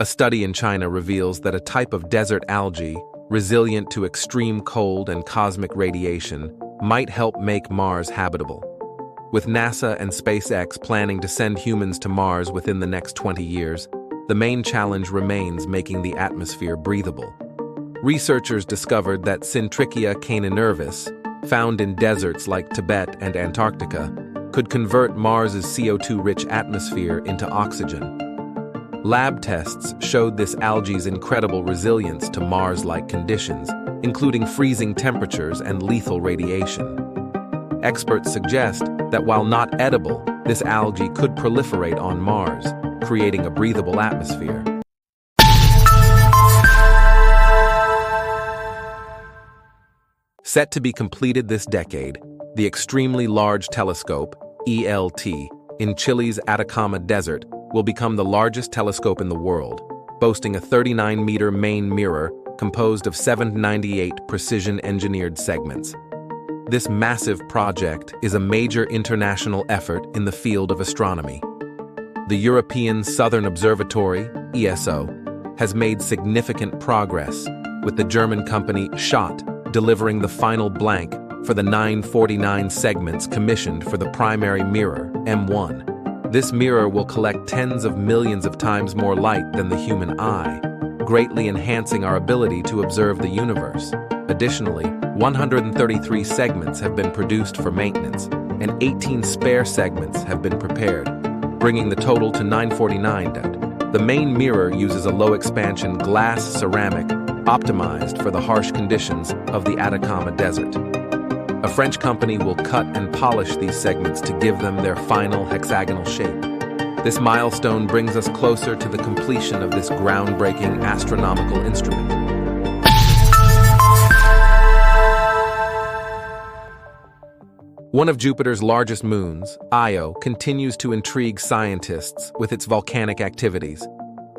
A study in China reveals that a type of desert algae, resilient to extreme cold and cosmic radiation, might help make Mars habitable. With NASA and SpaceX planning to send humans to Mars within the next 20 years, the main challenge remains making the atmosphere breathable. Researchers discovered that Syntrichia caeninervis, found in deserts like Tibet and Antarctica, could convert Mars's CO2-rich atmosphere into oxygen. Lab tests showed this algae's incredible resilience to Mars-like conditions, including freezing temperatures and lethal radiation. Experts suggest that while not edible, this algae could proliferate on Mars, creating a breathable atmosphere. Set to be completed this decade, the Extremely Large Telescope, ELT, in Chile's Atacama Desert will become the largest telescope in the world, boasting a 39-meter main mirror composed of 798 precision-engineered segments. This massive project is a major international effort in the field of astronomy. The European Southern Observatory, ESO, has made significant progress, with the German company Schott delivering the final blank for the 949 segments commissioned for the primary mirror, M1. This mirror will collect tens of millions of times more light than the human eye, greatly enhancing our ability to observe the universe. Additionally, 133 segments have been produced for maintenance, and 18 spare segments have been prepared, bringing the total to 949. The main mirror uses a low-expansion glass ceramic optimized for the harsh conditions of the Atacama Desert. A French company will cut and polish these segments to give them their final hexagonal shape. This milestone brings us closer to the completion of this groundbreaking astronomical instrument. One of Jupiter's largest moons, Io, continues to intrigue scientists with its volcanic activities.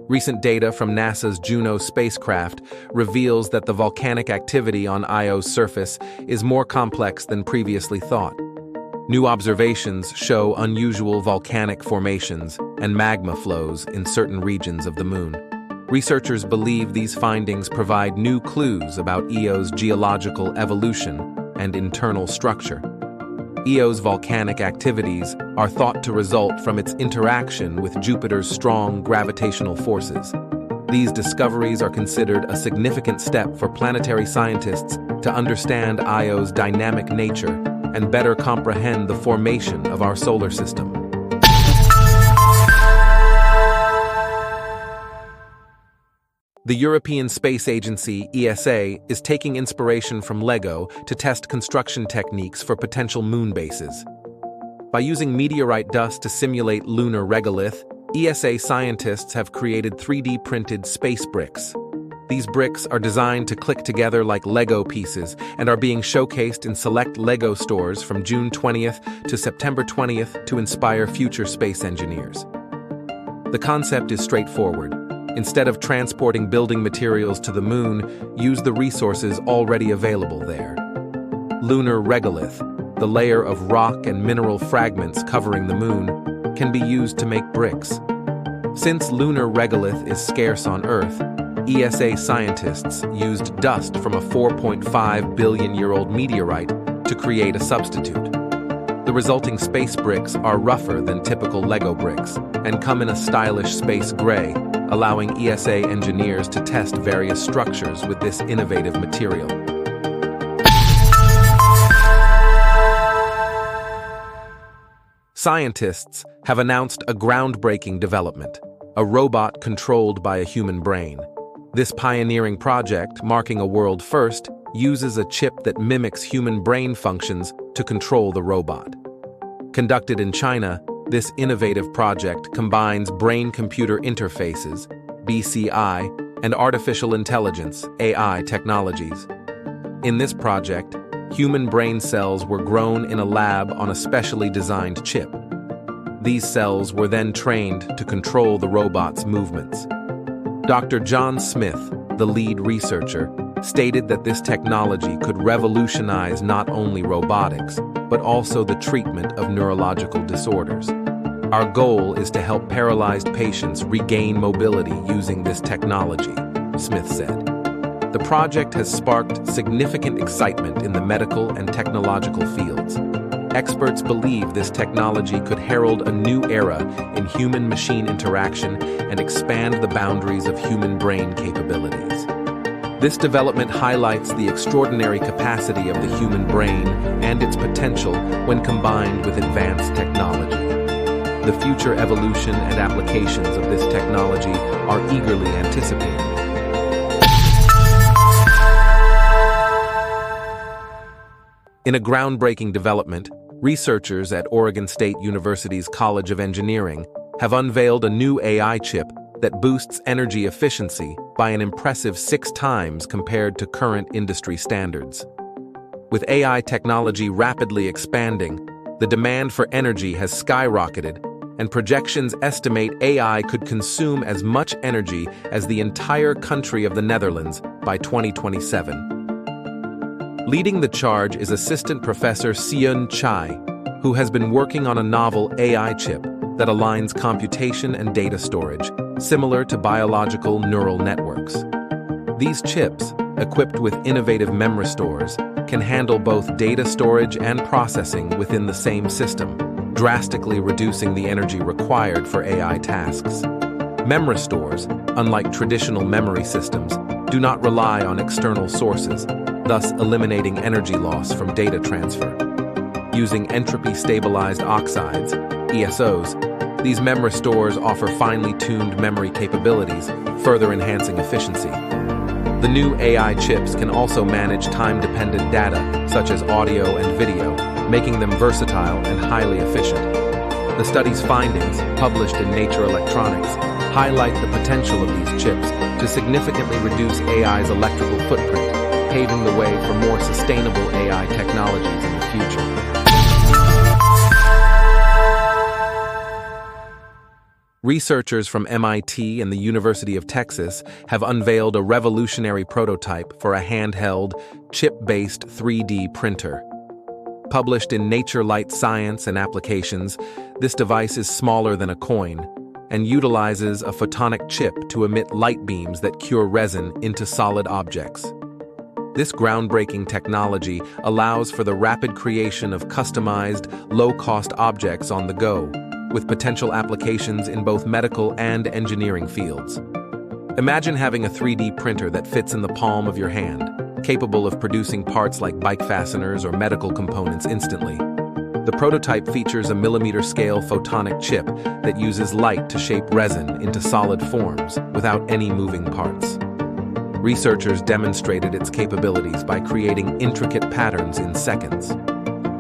Recent data from NASA's Juno spacecraft reveals that the volcanic activity on Io's surface is more complex than previously thought. New observations show unusual volcanic formations and magma flows in certain regions of the moon. Researchers believe these findings provide new clues about Io's geological evolution and internal structure. Io's volcanic activities are thought to result from its interaction with Jupiter's strong gravitational forces. These discoveries are considered a significant step for planetary scientists to understand Io's dynamic nature and better comprehend the formation of our solar system. The European Space Agency, ESA, is taking inspiration from Lego to test construction techniques for potential moon bases. By using meteorite dust to simulate lunar regolith, ESA scientists have created 3D-printed space bricks. These bricks are designed to click together like Lego pieces and are being showcased in select Lego stores from June 20th to September 20th to inspire future space engineers. The concept is straightforward. Instead of transporting building materials to the moon, use the resources already available there. Lunar regolith, the layer of rock and mineral fragments covering the moon, can be used to make bricks. Since lunar regolith is scarce on Earth, ESA scientists used dust from a 4.5 billion-year-old meteorite to create a substitute. The resulting space bricks are rougher than typical Lego bricks and come in a stylish space gray, allowing ESA engineers to test various structures with this innovative material. Scientists have announced a groundbreaking development, a robot controlled by a human brain. This pioneering project, marking a world first, uses a chip that mimics human brain functions to control the robot. Conducted in China, this innovative project combines brain-computer interfaces, BCI, and artificial intelligence, AI technologies. In this project, human brain cells were grown in a lab on a specially designed chip. These cells were then trained to control the robot's movements. Dr. John Smith, the lead researcher, stated that this technology could revolutionize not only robotics, but also the treatment of neurological disorders. Our goal is to help paralyzed patients regain mobility using this technology, Smith said. The project has sparked significant excitement in the medical and technological fields. Experts believe this technology could herald a new era in human-machine interaction and expand the boundaries of human brain capabilities. This development highlights the extraordinary capacity of the human brain and its potential when combined with advanced technology. The future evolution and applications of this technology are eagerly anticipated. In a groundbreaking development, researchers at Oregon State University's College of Engineering have unveiled a new AI chip that boosts energy efficiency by an impressive 6 times compared to current industry standards. With AI technology rapidly expanding, the demand for energy has skyrocketed, and projections estimate AI could consume as much energy as the entire country of the Netherlands by 2027. Leading the charge is Assistant Professor Seun Chai, who has been working on a novel AI chip that aligns computation and data storage, similar to biological neural networks. These chips, equipped with innovative memory stores, can handle both data storage and processing within the same system, drastically reducing the energy required for AI tasks. Memory stores, unlike traditional memory systems, do not rely on external sources, thus eliminating energy loss from data transfer. Using entropy-stabilized oxides, ESOs, these memory stores offer finely tuned memory capabilities, further enhancing efficiency. The new AI chips can also manage time-dependent data, such as audio and video, making them versatile and highly efficient. The study's findings, published in Nature Electronics, highlight the potential of these chips to significantly reduce AI's electrical footprint, paving the way for more sustainable AI technologies in the future. Researchers from MIT and the University of Texas have unveiled a revolutionary prototype for a handheld, chip-based 3D printer. Published in Nature Light Science and Applications, this device is smaller than a coin and utilizes a photonic chip to emit light beams that cure resin into solid objects. This groundbreaking technology allows for the rapid creation of customized, low-cost objects on the go, with potential applications in both medical and engineering fields. Imagine having a 3D printer that fits in the palm of your hand, capable of producing parts like bike fasteners or medical components instantly. The prototype features a millimeter-scale photonic chip that uses light to shape resin into solid forms without any moving parts. Researchers demonstrated its capabilities by creating intricate patterns in seconds.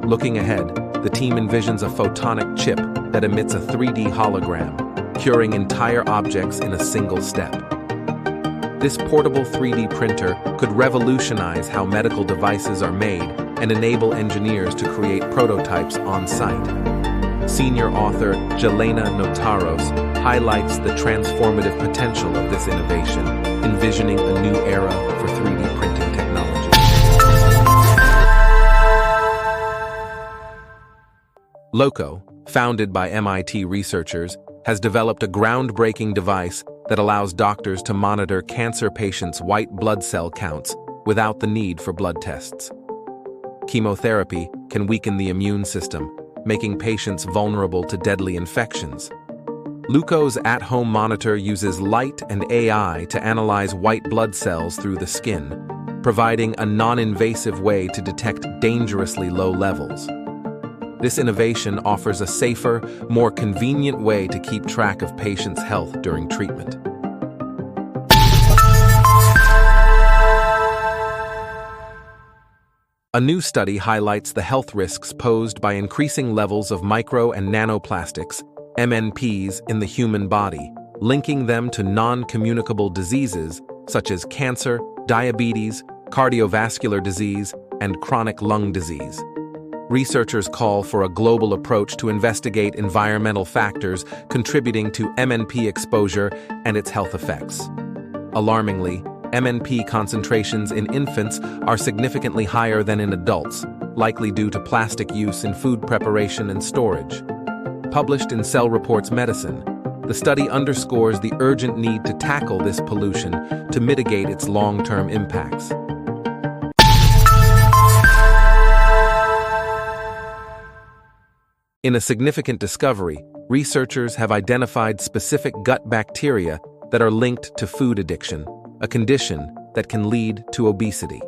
Looking ahead, the team envisions a photonic chip that emits a 3D hologram, curing entire objects in a single step. This portable 3D printer could revolutionize how medical devices are made and enable engineers to create prototypes on site. Senior author Jelena Notaros highlights the transformative potential of this innovation, envisioning a new era for 3D printing technology. Leuko, founded by MIT researchers, has developed a groundbreaking device that allows doctors to monitor cancer patients' white blood cell counts without the need for blood tests. Chemotherapy can weaken the immune system, making patients vulnerable to deadly infections. Leuko's at-home monitor uses light and AI to analyze white blood cells through the skin, providing a non-invasive way to detect dangerously low levels. This innovation offers a safer, more convenient way to keep track of patients' health during treatment. A new study highlights the health risks posed by increasing levels of micro and nanoplastics, MNPs, in the human body, linking them to non-communicable diseases such as cancer, diabetes, cardiovascular disease, and chronic lung disease. Researchers call for a global approach to investigate environmental factors contributing to MNP exposure and its health effects. Alarmingly, MNP concentrations in infants are significantly higher than in adults, likely due to plastic use in food preparation and storage. Published in Cell Reports Medicine, the study underscores the urgent need to tackle this pollution to mitigate its long-term impacts. In a significant discovery, researchers have identified specific gut bacteria that are linked to food addiction, a condition that can lead to obesity.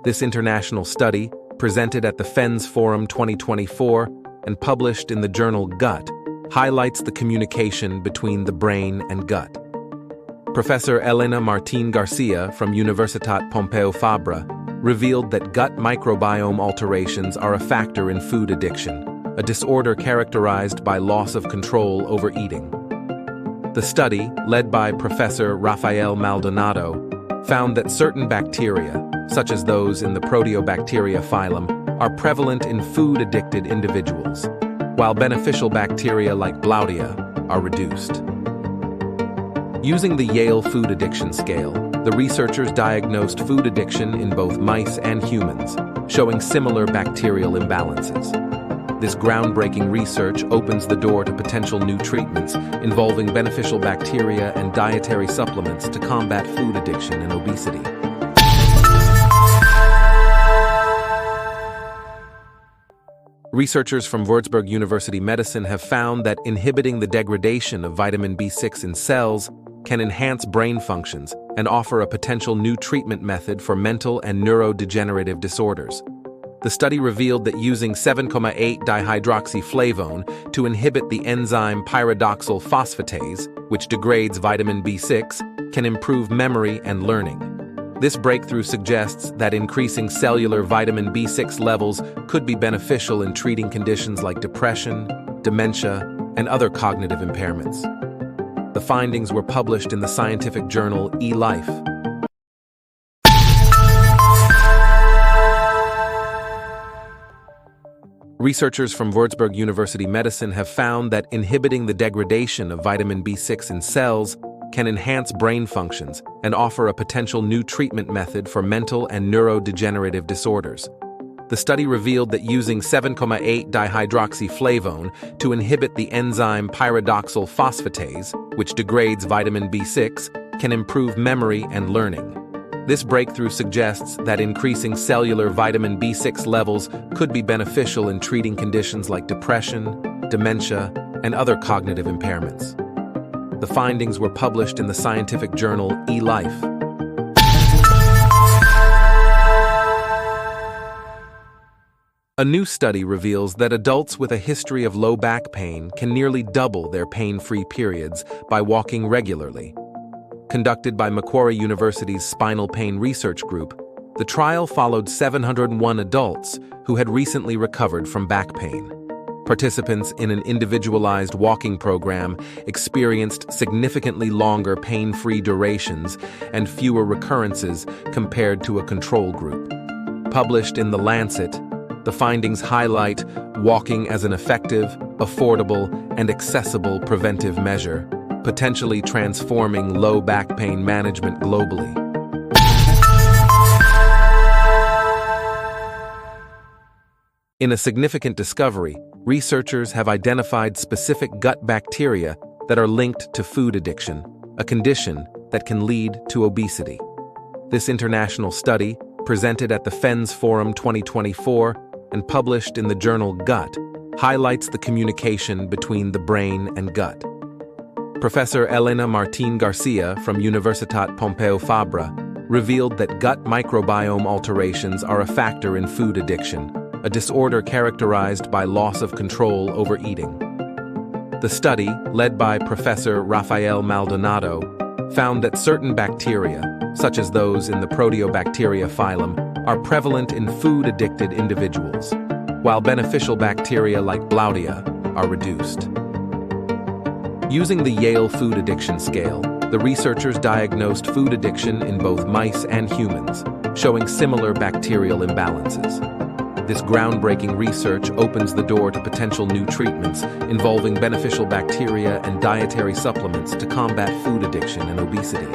This international study, presented at the FENS Forum 2024 and published in the journal Gut, highlights the communication between the brain and gut. Professor Elena Martín Garcia from Universitat Pompeu Fabra revealed that gut microbiome alterations are a factor in food addiction, a disorder characterized by loss of control over eating. The study, led by Professor Rafael Maldonado, found that certain bacteria, such as those in the Proteobacteria phylum, are prevalent in food-addicted individuals, while beneficial bacteria like Blaudia are reduced. Using the Yale Food Addiction Scale, the researchers diagnosed food addiction in both mice and humans, showing similar bacterial imbalances. This groundbreaking research opens the door to potential new treatments involving beneficial bacteria and dietary supplements to combat food addiction and obesity. Researchers from Würzburg University Medicine have found that inhibiting the degradation of vitamin B6 in cells can enhance brain functions and offer a potential new treatment method for mental and neurodegenerative disorders. The study revealed that using 7,8-dihydroxyflavone to inhibit the enzyme pyridoxal phosphatase, which degrades vitamin B6, can improve memory and learning. This breakthrough suggests that increasing cellular vitamin B6 levels could be beneficial in treating conditions like depression, dementia, and other cognitive impairments. The findings were published in the scientific journal eLife. Researchers from Würzburg University Medicine have found that inhibiting the degradation of vitamin B6 in cells can enhance brain functions and offer a potential new treatment method for mental and neurodegenerative disorders. The study revealed that using 7,8-dihydroxyflavone to inhibit the enzyme pyridoxal phosphatase, which degrades vitamin B6, can improve memory and learning. This breakthrough suggests that increasing cellular vitamin B6 levels could be beneficial in treating conditions like depression, dementia, and other cognitive impairments. The findings were published in the scientific journal eLife. A new study reveals that adults with a history of low back pain can nearly double their pain-free periods by walking regularly. Conducted by Macquarie University's Spinal Pain Research Group, the trial followed 701 adults who had recently recovered from back pain. Participants in an individualized walking program experienced significantly longer pain-free durations and fewer recurrences compared to a control group. Published in The Lancet, the findings highlight walking as an effective, affordable, and accessible preventive measure, potentially transforming low back pain management globally. In a significant discovery, researchers have identified specific gut bacteria that are linked to food addiction, a condition that can lead to obesity. This international study, presented at the FENS Forum 2024 and published in the journal Gut, highlights the communication between the brain and gut. Professor Elena Martín Garcia from Universitat Pompeu Fabra revealed that gut microbiome alterations are a factor in food addiction, a disorder characterized by loss of control over eating. The study, led by Professor Rafael Maldonado, found that certain bacteria, such as those in the Proteobacteria phylum, are prevalent in food-addicted individuals, while beneficial bacteria like Blaudia are reduced. Using the Yale Food Addiction Scale, the researchers diagnosed food addiction in both mice and humans, showing similar bacterial imbalances. This groundbreaking research opens the door to potential new treatments involving beneficial bacteria and dietary supplements to combat food addiction and obesity.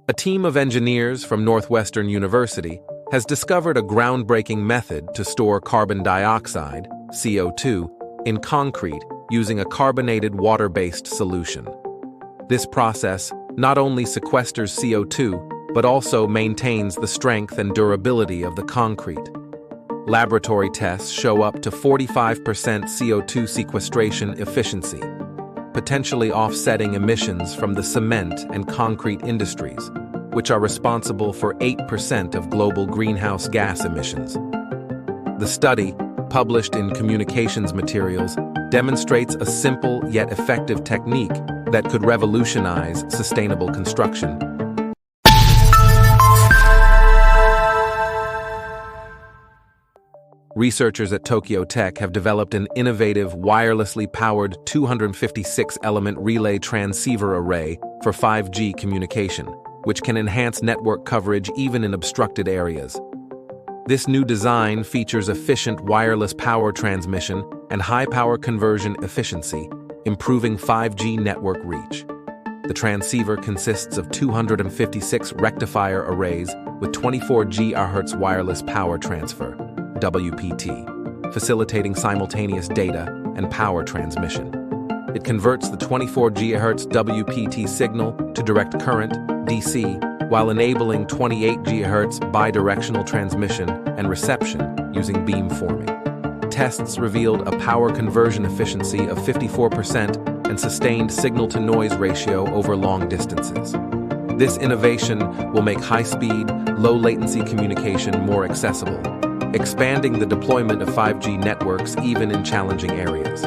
A team of engineers from Northwestern University has discovered a groundbreaking method to store carbon dioxide, CO2, in concrete using a carbonated water-based solution. This process not only sequesters CO2, but also maintains the strength and durability of the concrete. Laboratory tests show up to 45% CO2 sequestration efficiency, potentially offsetting emissions from the cement and concrete industries, which are responsible for 8% of global greenhouse gas emissions. The study, published in Communications Materials, demonstrates a simple yet effective technique that could revolutionize sustainable construction. Researchers at Tokyo Tech have developed an innovative, wirelessly powered 256-element relay transceiver array for 5G communication, which can enhance network coverage even in obstructed areas. This new design features efficient wireless power transmission and high-power conversion efficiency, improving 5G network reach. The transceiver consists of 256 rectifier arrays with 24 GHz wireless power transfer, WPT, facilitating simultaneous data and power transmission. It converts the 24 GHz WPT signal to direct current, DC, while enabling 28 GHz bidirectional transmission and reception using beamforming. Tests revealed a power conversion efficiency of 54% and sustained signal-to-noise ratio over long distances. This innovation will make high-speed, low-latency communication more accessible, expanding the deployment of 5G networks even in challenging areas.